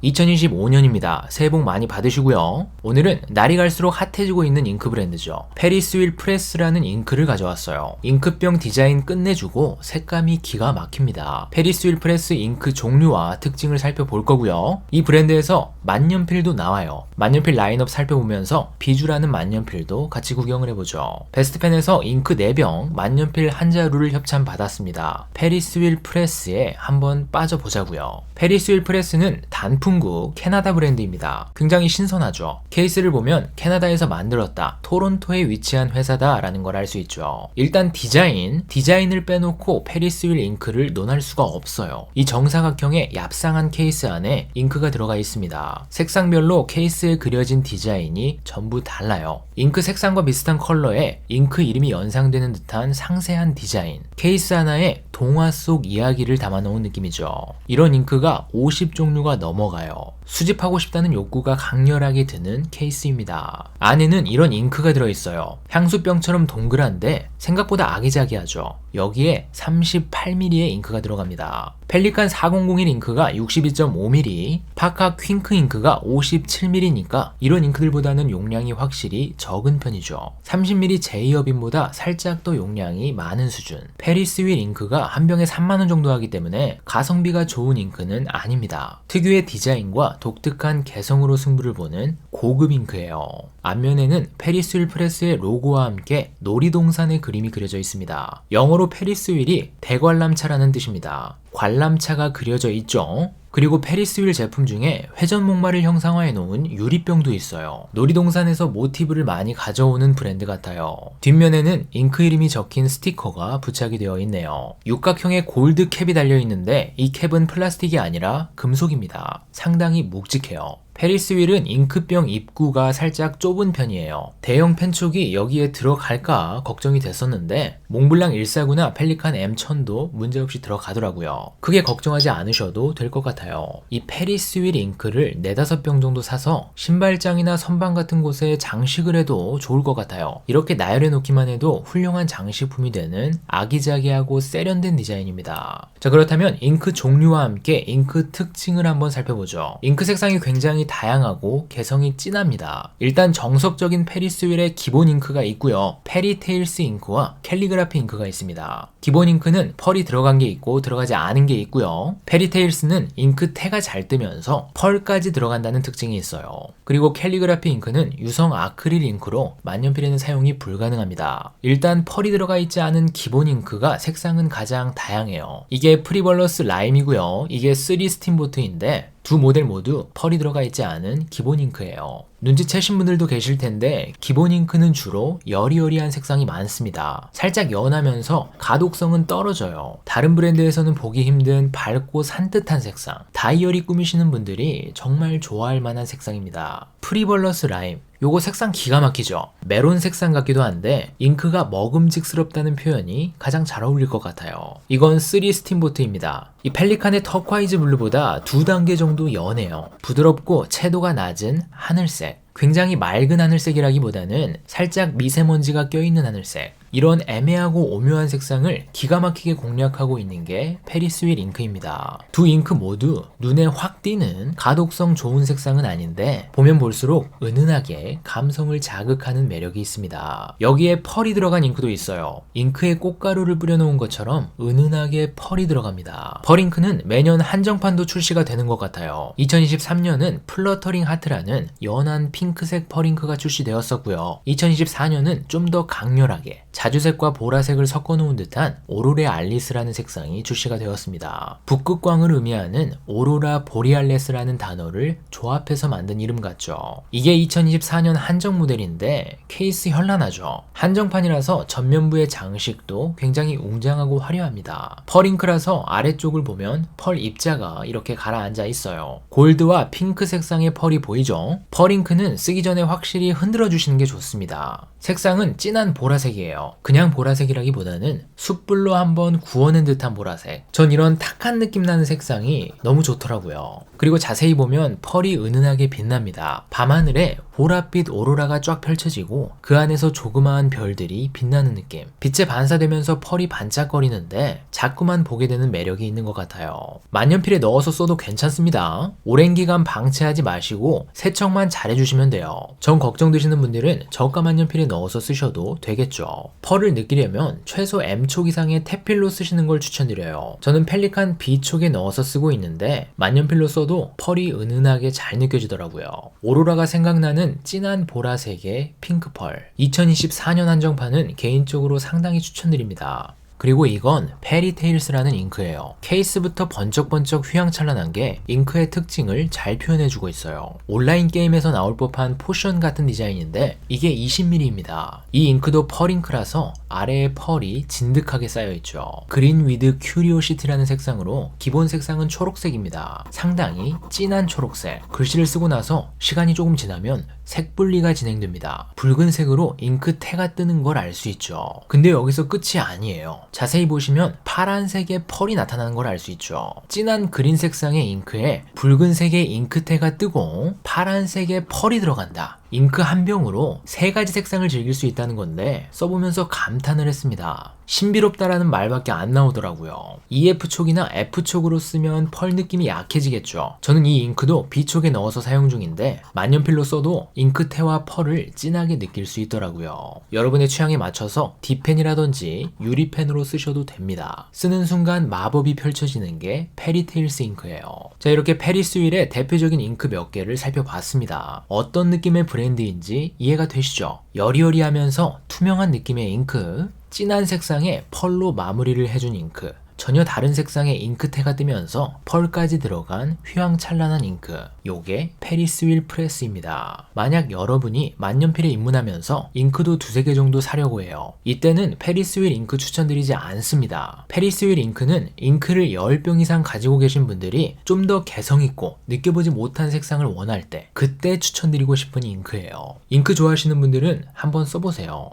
2025년입니다. 새해 복 많이 받으시고요. 오늘은 날이 갈수록 핫해지고 있는 잉크 브랜드죠. 페리스 휠 프레스라는 잉크를 가져왔어요. 잉크병 디자인 끝내주고 색감이 기가 막힙니다. 페리스 휠 프레스 잉크 종류와 특징을 살펴볼 거고요. 이 브랜드에서 만년필도 나와요. 만년필 라인업 살펴보면서 비주라는 만년필도 같이 구경을 해보죠. 베스트펜에서 잉크 4병, 만년필 한 자루를 협찬받았습니다. 페리스 휠 프레스에 한번 빠져보자고요. 페리스 휠 프레스는 단품국 캐나다 브랜드입니다. 굉장히 신선하죠. 케이스를 보면 캐나다에서 만들었다, 토론토에 위치한 회사다 라는 걸 알 수 있죠. 일단 디자인을 빼놓고 페리스 휠 잉크를 논할 수가 없어요. 이 정사각형의 얍상한 케이스 안에 잉크가 들어가 있습니다. 색상별로 케이스에 그려진 디자인이 전부 달라요. 잉크 색상과 비슷한 컬러에 잉크 이름이 연상되는 듯한 상세한 디자인, 케이스 하나에 동화 속 이야기를 담아놓은 느낌이죠. 이런 잉크가 50종류가 넘어가요. 수집하고 싶다는 욕구가 강렬하게 드는 케이스입니다. 안에는 이런 잉크가 들어있어요. 향수병처럼 동그란데 생각보다 아기자기하죠. 여기에 38mm의 잉크가 들어갑니다. 펠리칸 4001 잉크가 62.5mm, 파카 퀸크 잉크가 57mm니까 이런 잉크들보다는 용량이 확실히 적은 편이죠. 30mm 제이어빈보다 살짝 더 용량이 많은 수준. 페리스 휠 잉크가 한 병에 3만원 정도 하기 때문에 가성비가 좋은 잉크는 아닙니다. 특유의 디자인과 독특한 개성으로 승부를 보는 고급 잉크예요. 앞면에는 페리스 휠 프레스의 로고와 함께 놀이동산의 그림이 그려져 있습니다. 영어로 페리스 휠이 대관람차라는 뜻입니다. 관람차가 그려져 있죠. 그리고 페리스 휠 제품 중에 회전 목마를 형상화해 놓은 유리병도 있어요. 놀이동산에서 모티브를 많이 가져오는 브랜드 같아요. 뒷면에는 잉크 이름이 적힌 스티커가 부착이 되어 있네요. 육각형의 골드 캡이 달려 있는데 이 캡은 플라스틱이 아니라 금속입니다. 상당히 묵직해요. 페리스 휠은 잉크병 입구가 살짝 좁은 편이에요. 대형 펜촉이 여기에 들어갈까 걱정이 됐었는데 몽블랑 149나 펠리칸 M1000도 문제없이 들어가더라고요. 크게 걱정하지 않으셔도 될 것 같아요. 이 페리스 휠 잉크를 4-5병 정도 사서 신발장이나 선반 같은 곳에 장식을 해도 좋을 것 같아요. 이렇게 나열해 놓기만 해도 훌륭한 장식품이 되는 아기자기하고 세련된 디자인입니다. 자, 그렇다면 잉크 종류와 함께 잉크 특징을 한번 살펴보죠. 잉크 색상이 굉장히 다양하고 개성이 진합니다. 일단 정석적인 페리스 휠의 기본 잉크가 있고요. 페리테일스 잉크와 캘리그라피 잉크가 있습니다. 기본 잉크는 펄이 들어간 게 있고 들어가지 않은 게 있고요. 페리테일스는 잉크 태가 잘 뜨면서 펄까지 들어간다는 특징이 있어요. 그리고 캘리그라피 잉크는 유성 아크릴 잉크로 만년필에는 사용이 불가능합니다. 일단 펄이 들어가 있지 않은 기본 잉크가 색상은 가장 다양해요. 이게 프리벌러스 라임이고요. 이게 3 스팀보트인데 두 모델 모두 펄이 들어가 있지 않은 기본 잉크예요. 눈치채신 분들도 계실 텐데 기본 잉크는 주로 여리여리한 색상이 많습니다. 살짝 연하면서 가독성은 떨어져요. 다른 브랜드에서는 보기 힘든 밝고 산뜻한 색상, 다이어리 꾸미시는 분들이 정말 좋아할 만한 색상입니다. 프리벌러스 라임, 요거 색상 기가 막히죠? 메론 색상 같기도 한데 잉크가 먹음직스럽다는 표현이 가장 잘 어울릴 것 같아요. 이건 3 스팀보트입니다. 이 펠리칸의 터콰이즈 블루보다 2단계 정도 연해요. 부드럽고 채도가 낮은 하늘색, 굉장히 맑은 하늘색이라기보다는 살짝 미세먼지가 껴있는 하늘색, 이런 애매하고 오묘한 색상을 기가 막히게 공략하고 있는 게 페리스 휠 잉크입니다. 두 잉크 모두 눈에 확 띄는 가독성 좋은 색상은 아닌데 보면 볼수록 은은하게 감성을 자극하는 매력이 있습니다. 여기에 펄이 들어간 잉크도 있어요. 잉크에 꽃가루를 뿌려놓은 것처럼 은은하게 펄이 들어갑니다. 펄 잉크는 매년 한정판도 출시가 되는 것 같아요. 2023년은 플러터링 하트라는 연한 핑크색 펄 잉크가 출시되었었고요. 2024년은 좀 더 강렬하게 자주색과 보라색을 섞어놓은 듯한 오로레 알리스라는 색상이 출시가 되었습니다. 북극광을 의미하는 오로라 보리알레스라는 단어를 조합해서 만든 이름 같죠. 이게 2024년 한정 모델인데 케이스 현란하죠. 한정판이라서 전면부의 장식도 굉장히 웅장하고 화려합니다. 펄 잉크라서 아래쪽을 보면 펄 입자가 이렇게 가라앉아 있어요. 골드와 핑크 색상의 펄이 보이죠? 펄 잉크는 쓰기 전에 확실히 흔들어 주시는 게 좋습니다. 색상은 진한 보라색이에요. 그냥 보라색이라기보다는 숯불로 한번 구워낸 듯한 보라색. 전 이런 탁한 느낌 나는 색상이 너무 좋더라고요. 그리고 자세히 보면 펄이 은은하게 빛납니다. 밤하늘에 보랏빛 오로라가 쫙 펼쳐지고 그 안에서 조그마한 별들이 빛나는 느낌. 빛에 반사되면서 펄이 반짝거리는데 자꾸만 보게 되는 매력이 있는 것 같아요. 만년필에 넣어서 써도 괜찮습니다. 오랜 기간 방치하지 마시고 세척만 잘해주시면 돼요. 전 걱정되시는 분들은 저가 만년필에 넣어서 쓰셔도 되겠죠. 펄을 느끼려면 최소 M촉 이상의 테필로 쓰시는 걸 추천드려요. 저는 펠리칸 B촉에 넣어서 쓰고 있는데 만년필로 써도 펄이 은은하게 잘 느껴지더라고요. 오로라가 생각나는 진한 보라색의 핑크펄. 2024년 한정판은 개인적으로 상당히 추천드립니다. 그리고 이건 페리테일스라는 잉크예요. 케이스부터 번쩍번쩍 휘황찬란한 게 잉크의 특징을 잘 표현해주고 있어요. 온라인 게임에서 나올 법한 포션 같은 디자인인데 이게 20mm입니다. 이 잉크도 펄 잉크라서 아래에 펄이 진득하게 쌓여있죠. 그린 위드 큐리오시티라는 색상으로 기본 색상은 초록색입니다. 상당히 진한 초록색. 글씨를 쓰고 나서 시간이 조금 지나면 색분리가 진행됩니다. 붉은색으로 잉크테가 뜨는 걸 알 수 있죠. 근데 여기서 끝이 아니에요. 자세히 보시면 파란색의 펄이 나타나는 걸 알 수 있죠. 진한 그린 색상의 잉크에 붉은색의 잉크테가 뜨고 파란색의 펄이 들어간다. 잉크 한 병으로 세 가지 색상을 즐길 수 있다는 건데 써보면서 감탄을 했습니다. 신비롭다라는 말밖에 안 나오더라고요. EF촉이나 F촉으로 쓰면 펄 느낌이 약해지겠죠. 저는 이 잉크도 B촉에 넣어서 사용 중인데 만년필로 써도 잉크테와 펄을 진하게 느낄 수 있더라고요. 여러분의 취향에 맞춰서 D펜이라든지 유리펜으로 쓰셔도 됩니다. 쓰는 순간 마법이 펼쳐지는 게 페리테일스 잉크예요. 자, 이렇게 페리스윌의 대표적인 잉크 몇 개를 살펴봤습니다. 어떤 느낌의 브랜드인지 이해가 되시죠? 여리여리하면서 투명한 느낌의 잉크, 진한 색상의 펄로 마무리를 해준 잉크, 전혀 다른 색상의 잉크테가 뜨면서 펄까지 들어간 휘황찬란한 잉크, 요게 페리스윌 프레스입니다. 만약 여러분이 만년필에 입문하면서 잉크도 두세 개 정도 사려고 해요. 이때는 페리스윌 잉크 추천드리지 않습니다. 페리스윌 잉크는 잉크를 10병 이상 가지고 계신 분들이 좀 더 개성있고 느껴보지 못한 색상을 원할 때 그때 추천드리고 싶은 잉크예요. 잉크 좋아하시는 분들은 한번 써보세요.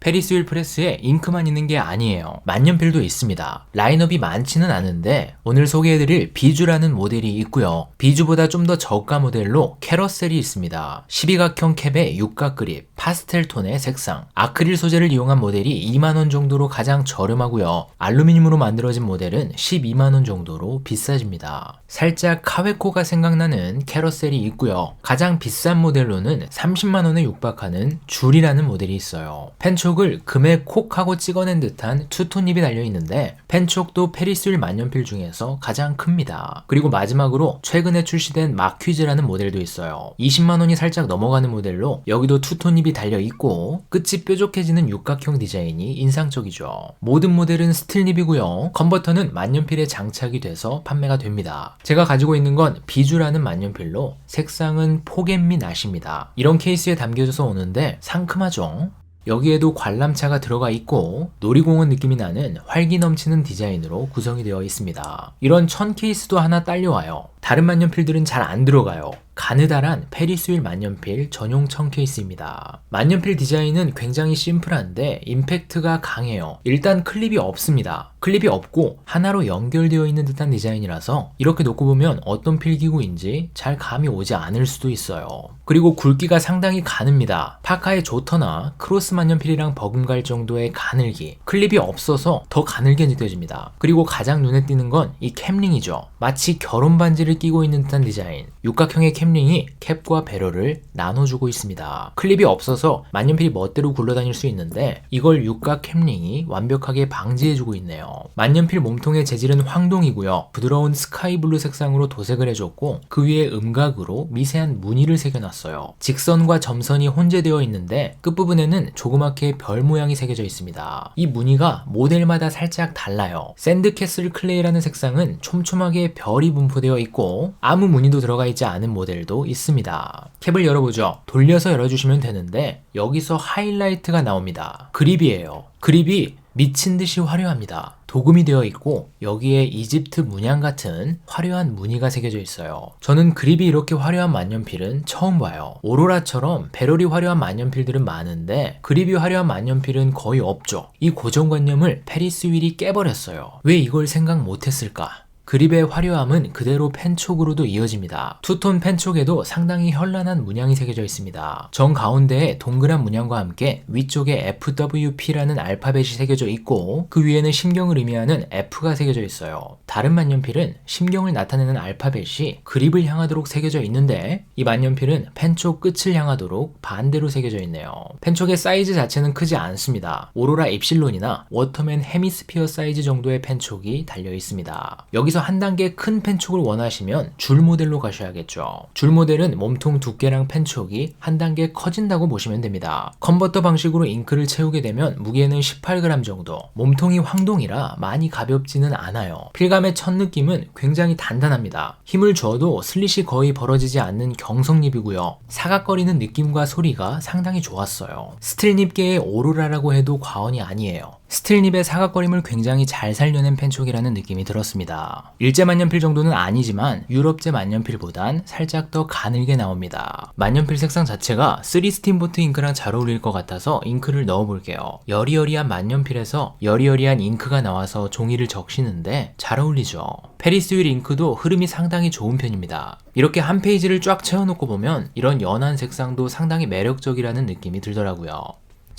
페리스윌 프레스에 잉크만 있는 게 아니에요. 만년필도 있습니다. 라인업이 많지는 않은데 오늘 소개해드릴 비주라는 모델이 있고요. 비주보다 좀 더 저가 모델로 캐러셀이 있습니다. 12각형 캡에 육각 그립, 파스텔 톤의 색상, 아크릴 소재를 이용한 모델이 2만원 정도로 가장 저렴하고요. 알루미늄으로 만들어진 모델은 12만원 정도로 비싸집니다. 살짝 카웨코가 생각나는 캐러셀이 있고요. 가장 비싼 모델로는 30만원에 육박하는 줄이라는 모델이 있어요. 펜촉을 금에 콕 하고 찍어낸 듯한 투톤립이 달려있는데 펜촉도 페리스윌 만년필 중에서 가장 큽니다. 그리고 마지막으로 최근에 출시된 마퀴즈라는 모델도 있어요. 20만원이 살짝 넘어가는 모델로 여기도 투톤립이 달려있고 끝이 뾰족해지는 육각형 디자인이 인상적이죠. 모든 모델은 스틸립이고요. 컨버터는 만년필에 장착이 돼서 판매가 됩니다. 제가 가지고 있는 건 비주라는 만년필로 색상은 포겟미 낫입니다. 이런 케이스에 담겨져서 오는데 상큼하죠? 여기에도 관람차가 들어가 있고 놀이공원 느낌이 나는 활기 넘치는 디자인으로 구성이 되어 있습니다. 이런 천 케이스도 하나 딸려와요. 다른 만년필들은 잘 안 들어가요. 가느다란 페리스윌 만년필 전용 천 케이스입니다. 만년필 디자인은 굉장히 심플한데 임팩트가 강해요. 일단 클립이 없습니다. 클립이 없고 하나로 연결되어 있는 듯한 디자인이라서 이렇게 놓고 보면 어떤 필기구인지 잘 감이 오지 않을 수도 있어요. 그리고 굵기가 상당히 가늡니다. 파카의 조터나 크로스 만년필이랑 버금갈 정도의 가늘기. 클립이 없어서 더 가늘게 느껴집니다. 그리고 가장 눈에 띄는 건 이 캡링이죠. 마치 결혼 반지를 끼고 있는 듯한 디자인. 육각형의 캡링이 캡과 배럴을 나눠주고 있습니다. 클립이 없어서 만년필이 멋대로 굴러다닐 수 있는데 이걸 육각 캡링이 완벽하게 방지해주고 있네요. 만년필 몸통의 재질은 황동이고요. 부드러운 스카이블루 색상으로 도색을 해줬고 그 위에 음각으로 미세한 무늬를 새겨놨어요. 직선과 점선이 혼재되어 있는데 끝부분에는 조그맣게 별 모양이 새겨져 있습니다. 이 무늬가 모델마다 살짝 달라요. 샌드캐슬 클레이라는 색상은 촘촘하게 별이 분포되어 있고 아무 무늬도 들어가 있지 않은 모델도 있습니다. 캡을 열어보죠. 돌려서 열어주시면 되는데 여기서 하이라이트가 나옵니다. 그립이에요. 그립이 미친 듯이 화려합니다. 도금이 되어 있고 여기에 이집트 문양 같은 화려한 무늬가 새겨져 있어요. 저는 그립이 이렇게 화려한 만년필은 처음 봐요. 오로라처럼 배럴이 화려한 만년필들은 많은데 그립이 화려한 만년필은 거의 없죠. 이 고정관념을 페리스윌이 깨버렸어요. 왜 이걸 생각 못했을까? 그립의 화려함은 그대로 펜촉으로도 이어집니다. 투톤 펜촉에도 상당히 현란한 문양이 새겨져 있습니다. 정 가운데에 동그란 문양과 함께 위쪽에 FWP라는 알파벳이 새겨져 있고 그 위에는 심경을 의미하는 F가 새겨져 있어요. 다른 만년필은 심경을 나타내는 알파벳이 그립을 향하도록 새겨져 있는데 이 만년필은 펜촉 끝을 향하도록 반대로 새겨져 있네요. 펜촉의 사이즈 자체는 크지 않습니다. 오로라 입실론이나 워터맨 헤미스피어 사이즈 정도의 펜촉이 달려 있습니다. 여기서 한 단계 큰 펜촉을 원하시면 줄 모델로 가셔야겠죠. 줄 모델은 몸통 두께랑 펜촉이 한 단계 커진다고 보시면 됩니다. 컨버터 방식으로 잉크를 채우게 되면 무게는 18g 정도, 몸통이 황동이라 많이 가볍지는 않아요. 필감의 첫 느낌은 굉장히 단단합니다. 힘을 줘도 슬릿이 거의 벌어지지 않는 경성립이고요. 사각거리는 느낌과 소리가 상당히 좋았어요. 스틸립계의 오로라라고 해도 과언이 아니에요. 스틸립의 사각거림을 굉장히 잘 살려낸 펜촉이라는 느낌이 들었습니다. 일제 만년필 정도는 아니지만 유럽제 만년필보단 살짝 더 가늘게 나옵니다. 만년필 색상 자체가 3스팀보트 잉크랑 잘 어울릴 것 같아서 잉크를 넣어볼게요. 여리여리한 만년필에서 여리여리한 잉크가 나와서 종이를 적시는데 잘 어울리죠. 페리스윌 잉크도 흐름이 상당히 좋은 편입니다. 이렇게 한 페이지를 쫙 채워놓고 보면 이런 연한 색상도 상당히 매력적이라는 느낌이 들더라고요.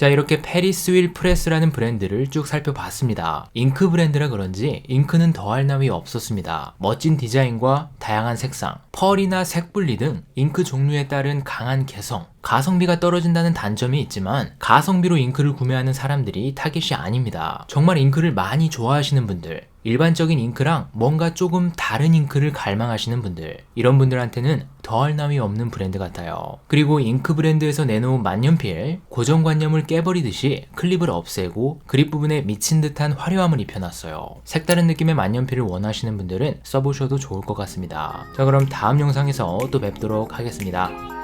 자, 이렇게 페리스윌 프레스라는 브랜드를 쭉 살펴봤습니다. 잉크 브랜드라 그런지 잉크는 더할 나위 없었습니다. 멋진 디자인과 다양한 색상, 펄이나 색분리 등 잉크 종류에 따른 강한 개성, 가성비가 떨어진다는 단점이 있지만 가성비로 잉크를 구매하는 사람들이 타깃이 아닙니다. 정말 잉크를 많이 좋아하시는 분들, 일반적인 잉크랑 뭔가 조금 다른 잉크를 갈망하시는 분들, 이런 분들한테는 더할 나위 없는 브랜드 같아요. 그리고 잉크 브랜드에서 내놓은 만년필, 고정관념을 깨버리듯이 클립을 없애고 그립 부분에 미친 듯한 화려함을 입혀놨어요. 색다른 느낌의 만년필을 원하시는 분들은 써보셔도 좋을 것 같습니다. 자, 그럼 다음 영상에서 또 뵙도록 하겠습니다.